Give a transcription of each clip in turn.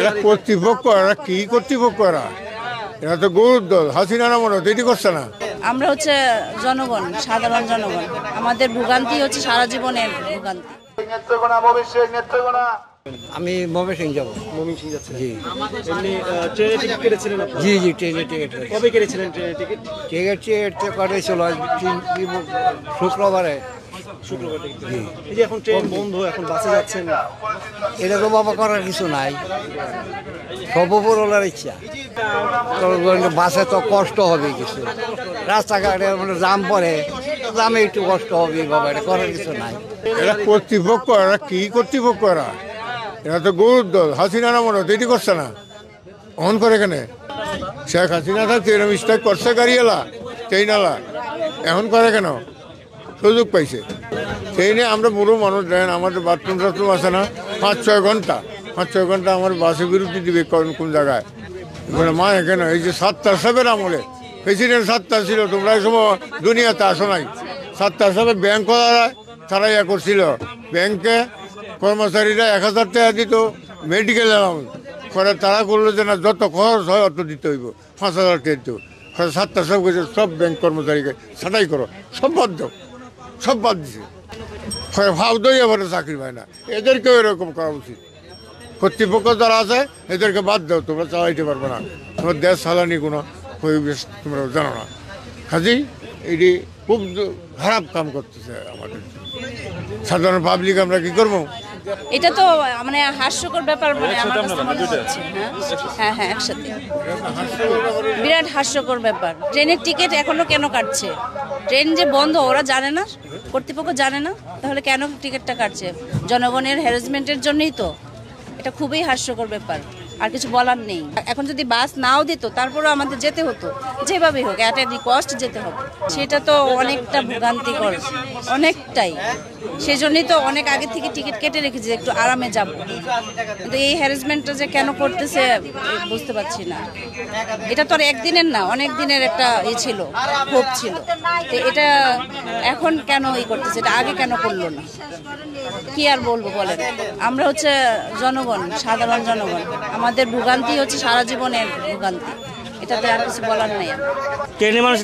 এরা কর্তৃপক্ষ, এরা কি কর্তৃপক্ষ, এরা তো গরুর দল। হাসিনা না মনে হতো এটি করছে না। আমরা হচ্ছে জনগণ, সাধারণ জনগণ। আমাদের ভোগান্তি হচ্ছে সারা জীবনের ভোগান্তি। আমি ময়মনসিংহ যাবো। ময়মনসিংহ যাচ্ছেন? জি। এমনি ট্রেনে টিকিট কেটেছিলেন আপনি? জি জি, ট্রেনে টিকিট। কবে কেটেছিলেন ট্রেনের টিকিট? টিকিট করেছিল শুক্রবারে। শুক্রবার টিকিট। এই যে এখন ট্রেন বন্ধ, এখন বাসে যাচ্ছেন, এরকম বাবা করার কিছু নাই, সর্বপরলার ইচ্ছা। বাসে তো কষ্ট হবে কিছু, রাস্তাঘাটে মানে জাম পড়ে, জামে একটু কষ্ট হবে বাবা, এটা করার কিছু নাই। এরা কর্তৃপক্ষ, এরা কি কর্তৃপক্ষ, এরা তো গরুর দল। হাসিনা না মনে হতো এটি করছে না। অন করে এখানে শেখ হাসিনা থাকতে এরকম স্ট্রাইক করছে গাড়িওয়ালা, ট্রেনওয়ালা, এখন করে কেন? সুযোগ পাইছে। সেই নিয়ে আমরা বুড়ো মানুষ দেন, আমাদের বাথরুম টাথরুম আছে না, 5-6 ঘন্টা আমার বাসে বিরতি দিবে কোন জায়গায়। মা কেন এই যে সাত্তার সাহেবের আমলে প্রেসিডেন্ট সাত্তার ছিল, তোমরা এই সময় দুনিয়াতে আসো নাই। সাত্তার সাহেবের ব্যাংক তারা ইয়া করছিল, ব্যাংকে কর্মচারীরা 1000 টাকা দিত, মেডিকেল অ্যালাউন্স করে তারা করলো যে না যত খরচ হয় অত দিতে হইব, 5000 টাকা দিত। সাত্তার সাহেব করেছে সব ব্যাংক কর্মচারীকে ছাঁটাই করো, সব বাদ দিছে। ভাব দই আবার চাকরি পায় না, এদেরকেও এরকম করা উচিত। কর্তৃপক্ষ যারা আছে এদেরকে বাদ দাও, তোমরা চালাইতে পারবে না, তোমার দেশ চালানি কোনো পরিবেশ তোমরা জানো না। কাজেই এটি খুব খারাপ কাম করতেছে আমাদের সাধারণ পাবলিক। আমরা কি করবো? এটা তো মানে হাস্যকর ব্যাপার, মানে আমার কাছে মনে হচ্ছে। হ্যাঁ হ্যাঁ, একসাথে বিরাট হাস্যকর ব্যাপার। ট্রেনের টিকিট এখনো কেন কাটছে? ট্রেন যে বন্ধ ওরা জানে না, কর্তৃপক্ষ জানে না, তাহলে কেন টিকিটটা কাটছে? জনগণের হ্যারাসমেন্টের জন্যই তো। এটা খুবই হাস্যকর ব্যাপার, আর কিছু বলার নেই। এখন যদি বাস নাও দিত তারপরেও আমাদের যেতে হতো, যেভাবেই হোক অ্যাট এনি কস্ট যেতে হবে। সেটা তো অনেকটা ভোগান্তিকর, অনেকটাই। সেই জন্যই তো অনেক আগে থেকে টিকিট কেটে রেখেছি, একটু আরামে যাব। কিন্তু এই হ্যারাসমেন্টটা যে কেন করতেছে বুঝতে পারছি না। এটা তো আর একদিনের না, অনেক দিনের একটা ছিল, ক্ষোভ ছিল। তো এটা এখন কেন করতেছে, এটা আগে কেন করলো না? কি আর বলবো বলেন? আমরা হচ্ছে জনগণ, সাধারণ জনগণ। আমাদের ভোগান্তি হচ্ছে সারা জীবনের ভোগান্তি। এটাতে আর কিছু বলার নেই। ট্রেনের মানুষ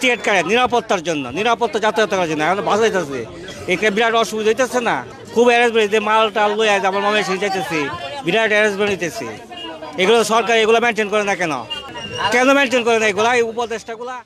টিকিট কাটে নিরাপত্তার জন্য, নিরাপত্তা যাতায়াত করার জন্য। এখন বাস যাইতেছে, এখানে বিরাট অসুবিধা হইতেছে না? খুব অ্যারেঞ্জমেন্ট, যে মাল টাল লই আছে আমার মামের সাথে যাইতেছে, বিরাট অ্যারেঞ্জমেন্ট হইতেছে। এগুলো সরকার এগুলো মেনটেন করে না কেন? মেনটেন করে না এগুলা, এই উপদেষ্টাগুলা?